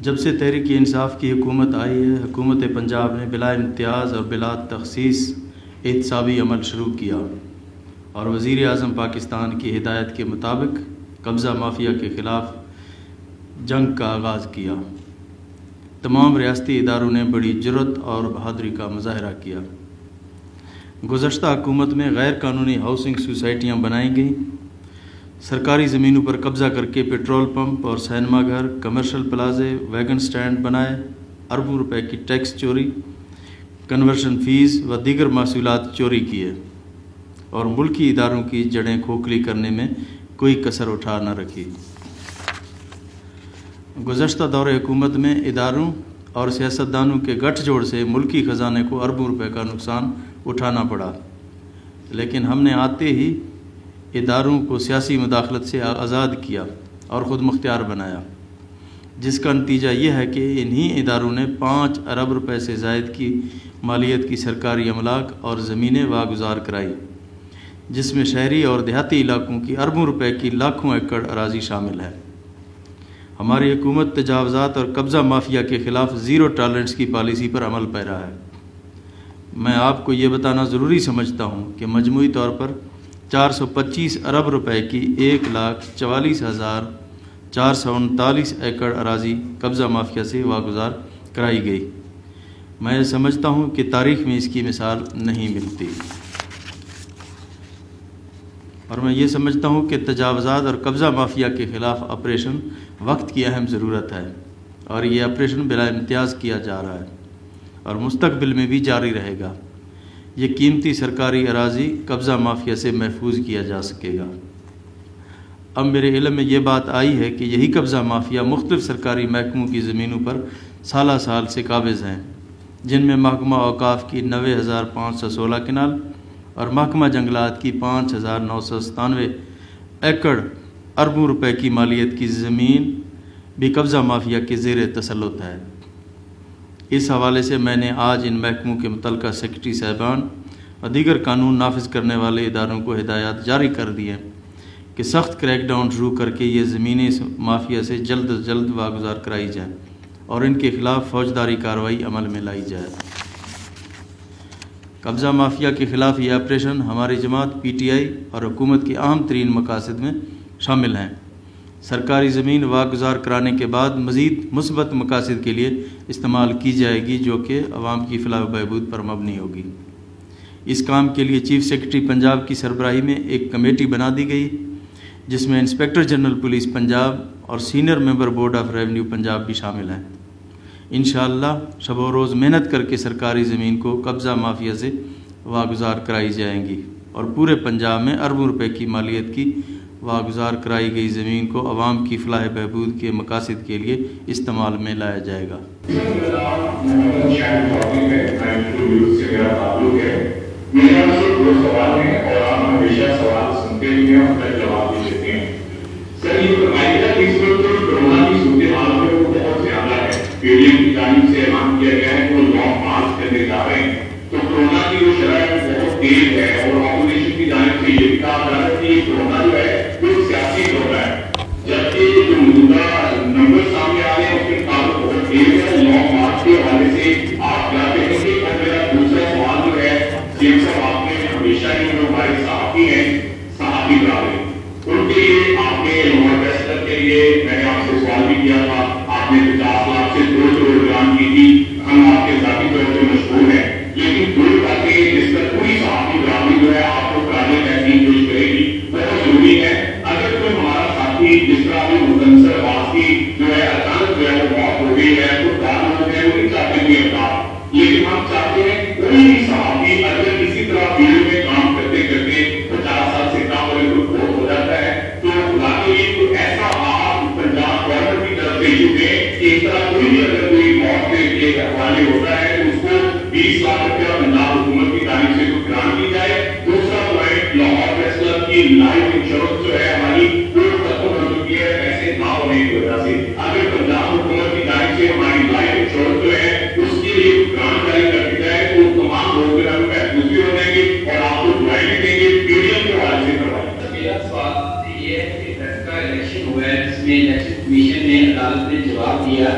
جب سے تحریک انصاف کی حکومت آئی ہے، حکومت پنجاب نے بلا امتیاز اور بلا تخصیص احتسابی عمل شروع کیا اور وزیر اعظم پاکستان کی ہدایت کے مطابق قبضہ مافیا کے خلاف جنگ کا آغاز کیا۔ تمام ریاستی اداروں نے بڑی جرأت اور بہادری کا مظاہرہ کیا۔ گزشتہ حکومت میں غیر قانونی ہاؤسنگ سوسائٹیاں بنائی گئیں، سرکاری زمینوں پر قبضہ کر کے پیٹرول پمپ اور سینما گھر، کمرشل پلازے، ویگن سٹینڈ بنائے، اربوں روپے کی ٹیکس چوری، کنورشن فیس و دیگر محصولات چوری کیے اور ملکی اداروں کی جڑیں کھوکھلی کرنے میں کوئی کسر اٹھا نہ رکھی۔ گزشتہ دور حکومت میں اداروں اور سیاستدانوں کے گٹھ جوڑ سے ملکی خزانے کو اربوں روپے کا نقصان اٹھانا پڑا، لیکن ہم نے آتے ہی اداروں کو سیاسی مداخلت سے آزاد کیا اور خود مختار بنایا، جس کا نتیجہ یہ ہے کہ انہی اداروں نے 5 ارب روپے سے زائد کی مالیت کی سرکاری املاک اور زمینیں واگزار کرائی، جس میں شہری اور دیہاتی علاقوں کی اربوں روپے کی لاکھوں ایکڑ اراضی شامل ہے۔ ہماری حکومت تجاوزات اور قبضہ مافیا کے خلاف زیرو ٹالرنس کی پالیسی پر عمل پیرا ہے۔ میں آپ کو یہ بتانا ضروری سمجھتا ہوں کہ مجموعی طور پر 425 ارب روپے کی 1,44,439 ایکڑ اراضی قبضہ مافیا سے واگزار کرائی گئی۔ میں سمجھتا ہوں کہ تاریخ میں اس کی مثال نہیں ملتی، اور میں یہ سمجھتا ہوں کہ تجاوزات اور قبضہ مافیا کے خلاف آپریشن وقت کی اہم ضرورت ہے، اور یہ آپریشن بلا امتیاز کیا جا رہا ہے اور مستقبل میں بھی جاری رہے گا۔ یہ قیمتی سرکاری اراضی قبضہ مافیا سے محفوظ کیا جا سکے گا۔ اب میرے علم میں یہ بات آئی ہے کہ یہی قبضہ مافیا مختلف سرکاری محکموں کی زمینوں پر سالہ سال سے قابض ہیں، جن میں محکمہ اوقاف کی 90,516 کنال اور محکمہ جنگلات کی 5,997 ایکڑ اربوں روپے کی مالیت کی زمین بھی قبضہ مافیا کے زیر تسلط ہے۔ اس حوالے سے میں نے آج ان محکموں کے متعلقہ سیکرٹری صاحبان اور دیگر قانون نافذ کرنے والے اداروں کو ہدایات جاری کر دی ہیں کہ سخت کریک ڈاؤن شروع کر کے یہ زمینیں مافیا سے جلد از جلد واگزار کرائی جائیں اور ان کے خلاف فوجداری کارروائی عمل میں لائی جائے۔ قبضہ مافیا کے خلاف یہ آپریشن ہماری جماعت پی ٹی آئی اور حکومت کے اہم ترین مقاصد میں شامل ہیں۔ سرکاری زمین واگزار کرانے کے بعد مزید مثبت مقاصد کے لیے استعمال کی جائے گی، جو کہ عوام کی فلاح و بہبود پر مبنی ہوگی۔ اس کام کے لیے چیف سیکرٹری پنجاب کی سربراہی میں ایک کمیٹی بنا دی گئی، جس میں انسپکٹر جنرل پولیس پنجاب اور senior member board of revenue Punjab بھی شامل ہیں۔ انشاءاللہ شب و روز محنت کر کے سرکاری زمین کو قبضہ مافیا سے واگزار کرائی جائیں گی اور پورے پنجاب میں اربوں روپے کی مالیت کی واگزار کرائی گئی زمین کو عوام کی فلاح بہبود کے مقاصد کے لیے استعمال میں لایا جائے گا۔ الیکشن ہوا ہے، جس میں الیکشن کمیشن نے عدالت نے جواب دیا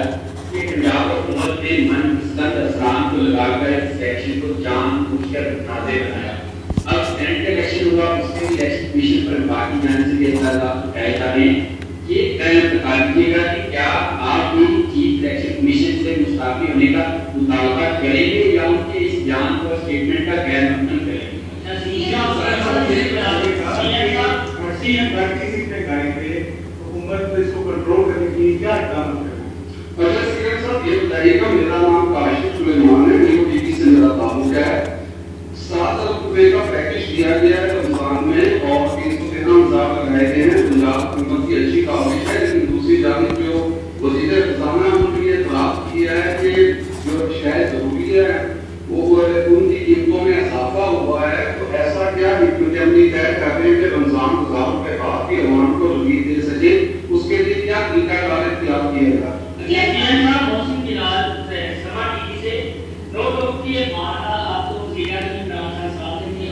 پنجاب حکومت نے من پسند افراد کو لگا کر اس الیکشن کو جان بوجھ کر نازے بنایا. اب سینٹ الیکشن ہوا, اس میں الیکشن کمیشن پر باقی جانے سے یہ اطلاعات اٹھائے جا رہے ہیں. یہ بتا دیجیے گا کہ کیا آپ بھی چیف الیکشن کمیشن سے مستعفی ہونے کا مطالبہ کریں گے یا ان کے اس بیان کو اسٹیٹمنٹ کا غیر مقبول کریں گے؟ حکومت اس کو کنٹرول کرنے کے لیے کیا اقدام کریں؟ اچھا سیکرٹری صاحب یہ بتائیے گا, میرا نام کاشف سلیمان ہے, میرے کو ٹی وی سے میرا تعلق ہے. 7 ارب روپے کا پیکج دیا گیا ہے رمضان میں اور 313,000 لگائے گئے ہیں. پنجاب حکومت کی اچھی کاوش ہے, لیکن دوسری جانب جو وزیر خزانہ نے ان کو یہ اطلاع کیا ہے کہ جو شاید ضروری ہے وہ ان کی قیمتوں میں اضافہ ہوا ہے. تو ایسا کیا حکمت عملی طے کر رہے ہیں کہ رمضان 1000 روپے بعد کی عوام کو رلیف دے سکے, اس کے لیے کیا طریقہ کار اختیار کیا گیا؟ موسم کی رات سما ٹی وی سے نوٹ ہو کی آپ کو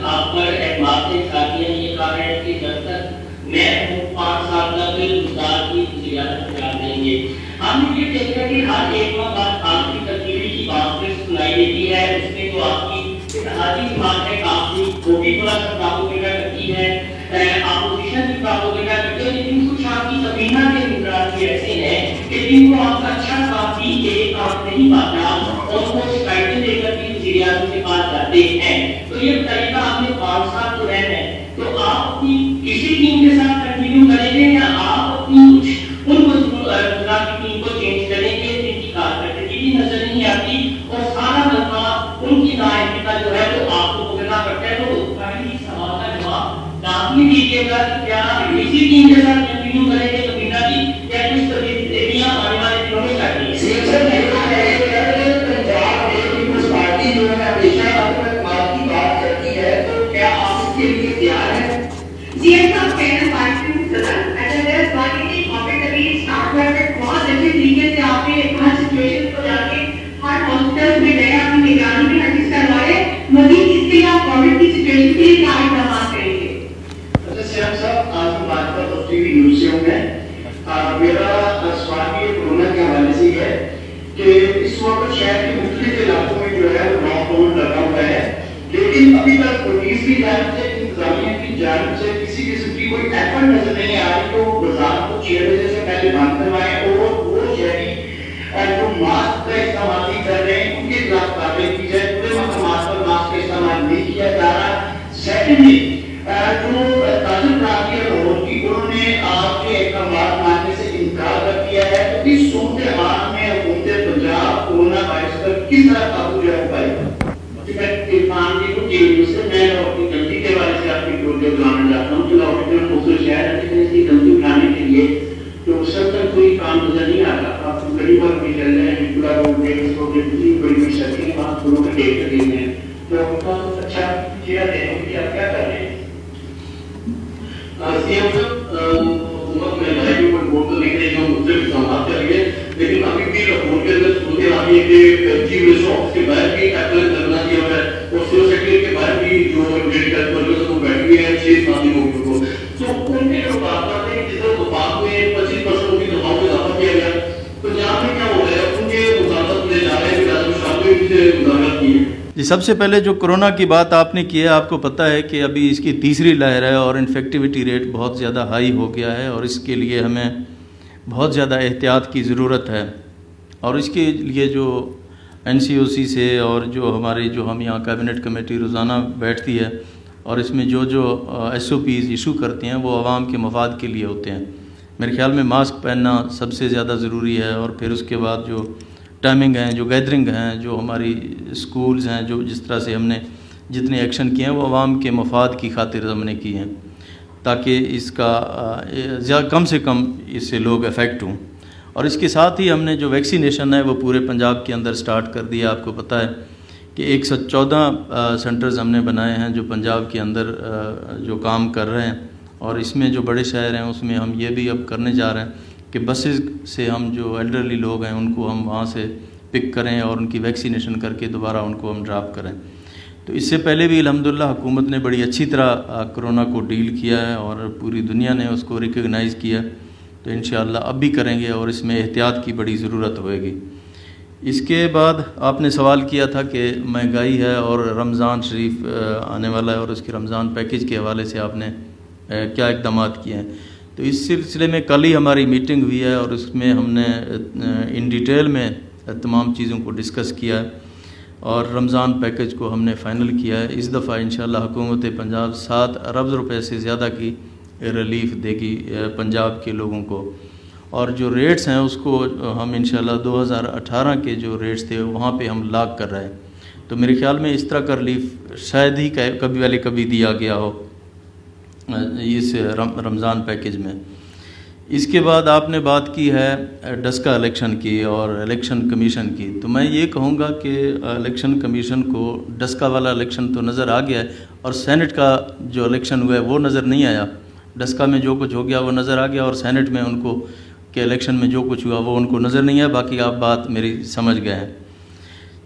آپ پر اعتماد کے ساتھ یہ کہا ہے کہ جب تک میں ہوں 5 سال تک گزار کی زیادت کر دیں گے. ہم نے یہ دیکھا کہ ہر ایک ماہ بعد آپ کی تبدیلی کی بات پھر سنائی دیتی ہے. اس میں جو آپ کی اتحادی جماعت ہے کافی وہ بھی تھوڑا سا پراپوگنڈا کرتی ہے, اپوزیشن بھی پراپوگنڈا کرتی ہے, لیکن کچھ آپ کی سبینہ کے نگران بھی ایسے ہیں کہ جن کو آپ کا اچھا کافی ایک کام نہیں پاتا اور وہ شکایتیں لے کر بھی وزیر اعظم کے پاس جاتے ہیں. تو یہ بتائیے گا آپ نے 5 سال تو رہنا ہے, تو آپ اپنی کسی ٹیم کے ساتھ کنٹینیو کریں گے یا آپ اپنی کچھ ان وزراء کی ٹیم کو چینج کریں گے جن کی کارکردگی بھی نظر نہیں آتی اور سارا ملکہ ان کی نااہلی کا جو ہے وہ آپ کو بھگتنا پڑتا ہے؟ تو پہلی سوال کا جواب لازمی دیجیے گا کہ کیا اسی ٹیم کے ساتھ کنٹینیو کریں گے کبینہ کی یا کچھ تبدیلیاں آنے والے دنوں میں کرنی ہے؟ پنجاب پیپلز پارٹی جو ہے ہمیشہ اعتماد کی بات کرتی ہے, تو کیا آپ اس کے لیے تیار ہیں؟ جی صاحب کہنا پارٹی بہت اچھے طریقے سے آپ نے ہر سچویشن کو جا کے ہر ہاسپٹل میں گئے, اپنی نگرانی میں ہر چیز کروائے. مزید اس کے لیے آپ کووڈ کی سچویشن کے لیے کیا اقدامات کریں گے؟ اچھا سیام صاحب, آج ہم بات پر ٹی وی نیوز سے ہوں گے. میرا سوال یہ کورونا کے حوالے سے ہے کہ اس وقت شہر کے مختلف علاقوں میں جو ہے وہ لاک ڈاؤن لگا ہوا ہے, لیکن ابھی تک پولیس کی جانب سے انتظامیہ کی جانب سے کسی قسم کی کوئی ایفرٹ نظر نہیں آ رہی. تو بازار کو 6 بجے سے پہلے بند کروائیں اور وہ شہری جو ماسک کا استعمال نہیں کر رہے ہیں ان کے خلاف کارروائی کی جائے. پورے مقامات پر ماسک کا استعمال نہیں کیا جا رہا. سیکنڈلی جو تاجر برادری لاہور کی, انہوں نے آپ کے احکامات ماننے سے انکار کر دیا ہے. تو اس صورتحال میں حکومت پنجاب کورونا وائرس پر کس طرح قابو پائے گا؟ عرفان جی کو ٹی سے میں اپنی غلطی کے بارے سے آپ کی ٹوٹل بتانا چاہتا ہوں کہ لاہور میں دوسرے شہر ہے لیکن اس کی غلطی اٹھانے کے لیے تو اس وقت تک کوئی کام نظر نہیں آتا. آپ بڑی بار بھی چل رہے ہیں پورا روڈ ڈیٹ کو بڑی بڑی سڑکیں وہاں پوروں میں ڈیٹ کر رہی ہیں, تو ان کا اچھا چہرہ دینے کے لیے آپ کیا کر رہے ہیں؟ حکومت میں بھائی اوپر بورڈ تو لکھ رہے ہیں جو مختلف اقدامات کر رہی ہے, لیکن ابھی بھی لاہور کے اندر صورتحال یہ کہ چیف منسٹر آفس کے باہر بھی ایپل کرنا دیا ہوا ہے اور سیو سیکرٹری کے باہر بھی جو میڈیکل ورکرز وہ بیٹھے ہوئے ہیں 6 ساتھی لوگوں کو. تو ان کے جو مقابلات ہیں جس طرح وفاق میں 25% کی دفاع میں اضافہ کیا گیا, پنجاب میں کیا ہو رہا ہے؟ ان کے مطابقت میں جا رہے ہیں کہ اعظم شاہ نے ان سے مذاکرات کی ہے. جی, سب سے پہلے جو کرونا کی بات آپ نے کی ہے, آپ کو پتہ ہے کہ ابھی اس کی تیسری لہر ہے اور انفیکٹیوٹی ریٹ بہت زیادہ ہائی ہو گیا ہے اور اس کے لیے ہمیں بہت زیادہ احتیاط کی ضرورت ہے. اور اس کے لیے جو NCOC سے اور جو ہماری جو ہم یہاں کیبنٹ کمیٹی روزانہ بیٹھتی ہے اور اس میں جو SOPs ایشو کرتے ہیں وہ عوام کے مفاد کے لیے ہوتے ہیں. میرے خیال میں ماسک پہننا سب سے زیادہ ضروری ہے, اور پھر اس کے بعد جو ٹائمنگ ہیں, جو گیدرنگ ہیں, جو ہماری اسکولز ہیں, جو جس طرح سے ہم نے جتنے ایکشن کیے ہیں وہ عوام کے مفاد کی خاطر ہم نے کی ہیں تاکہ اس کا کم سے کم اس سے لوگ افیکٹ ہوں. اور اس کے ساتھ ہی ہم نے جو ویکسینیشن ہے وہ پورے پنجاب کے اندر سٹارٹ کر دیا. آپ کو پتہ ہے کہ 114 سینٹرز ہم نے بنائے ہیں جو پنجاب کے اندر جو کام کر رہے ہیں, اور اس میں جو بڑے شہر ہیں اس میں ہم یہ بھی اب کرنے جا رہے ہیں کہ بسز سے ہم جو ایلڈرلی لوگ ہیں ان کو ہم وہاں سے پک کریں اور ان کی ویکسینیشن کر کے دوبارہ ان کو ہم ڈراپ کریں. تو اس سے پہلے بھی الحمدللہ حکومت نے بڑی اچھی طرح کرونا کو ڈیل کیا ہے اور پوری دنیا نے اس کو ریکگنائز کیا, تو انشاءاللہ اب بھی کریں گے اور اس میں احتیاط کی بڑی ضرورت ہوئے گی. اس کے بعد آپ نے سوال کیا تھا کہ مہنگائی ہے اور رمضان شریف آنے والا ہے اور اس کے رمضان پیکیج کے حوالے سے آپ نے کیا اقدامات کیے ہیں. تو اس سلسلے میں کل ہی ہماری میٹنگ ہوئی ہے اور اس میں ہم نے ان ڈیٹیل میں تمام چیزوں کو ڈسکس کیا ہے اور رمضان پیکیج کو ہم نے فائنل کیا ہے. اس دفعہ انشاءاللہ حکومت پنجاب 7 ارب روپے سے زیادہ کی ریلیف دے گی پنجاب کے لوگوں کو, اور جو ریٹس ہیں اس کو ہم انشاءاللہ 2018 کے جو ریٹس تھے وہاں پہ ہم لاک کر رہے ہیں. تو میرے خیال میں اس طرح کا ریلیف شاید ہی کبھی دیا گیا ہو اس رمضان پیکیج میں. اس کے بعد آپ نے بات کی ہے ڈسکا الیکشن کی اور الیکشن کمیشن کی. تو میں یہ کہوں گا کہ الیکشن کمیشن کو ڈسکا والا الیکشن تو نظر آ گیا ہے اور سینٹ کا جو الیکشن ہوا ہے وہ نظر نہیں آیا. ڈسکا میں جو کچھ ہو گیا وہ نظر آ گیا اور سینٹ میں ان کو کہ الیکشن میں جو کچھ ہوا وہ ان کو نظر نہیں آیا. باقی آپ بات میری سمجھ گئے ہیں.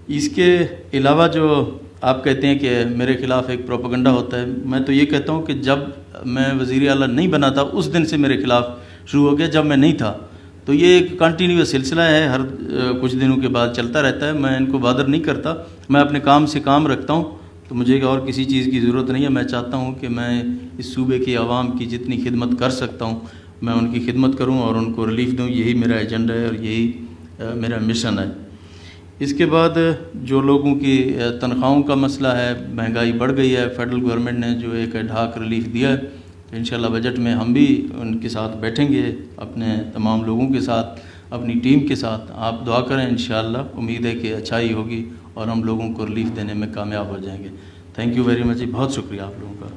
اس کے علاوہ جو آپ کہتے ہیں کہ میرے خلاف ایک پروپیگنڈا ہوتا ہے, میں تو یہ کہتا ہوں کہ جب میں وزیر اعلیٰ نہیں بنا تھا اس دن سے میرے خلاف شروع ہو گیا جب میں نہیں تھا. تو یہ ایک کنٹینیوس سلسلہ ہے, ہر کچھ دنوں کے بعد چلتا رہتا ہے. میں ان کو بادر نہیں کرتا, میں اپنے کام سے کام رکھتا ہوں. تو مجھے اور کسی چیز کی ضرورت نہیں ہے. میں چاہتا ہوں کہ میں اس صوبے کی عوام کی جتنی خدمت کر سکتا ہوں میں ان کی خدمت کروں اور ان کو ریلیف دوں. یہی میرا ایجنڈا ہے اور یہی میرا مشن ہے. اس کے بعد جو لوگوں کی تنخواہوں کا مسئلہ ہے, مہنگائی بڑھ گئی ہے, فیڈرل گورنمنٹ نے جو ایک ایڈ-ہاک ریلیف دیا ہے, انشاءاللہ بجٹ میں ہم بھی ان کے ساتھ بیٹھیں گے, اپنے تمام لوگوں کے ساتھ, اپنی ٹیم کے ساتھ. آپ دعا کریں, انشاءاللہ امید ہے کہ اچھائی ہوگی اور ہم لوگوں کو ریلیف دینے میں کامیاب ہو جائیں گے. Thank you very much. بہت شکریہ آپ لوگوں کا.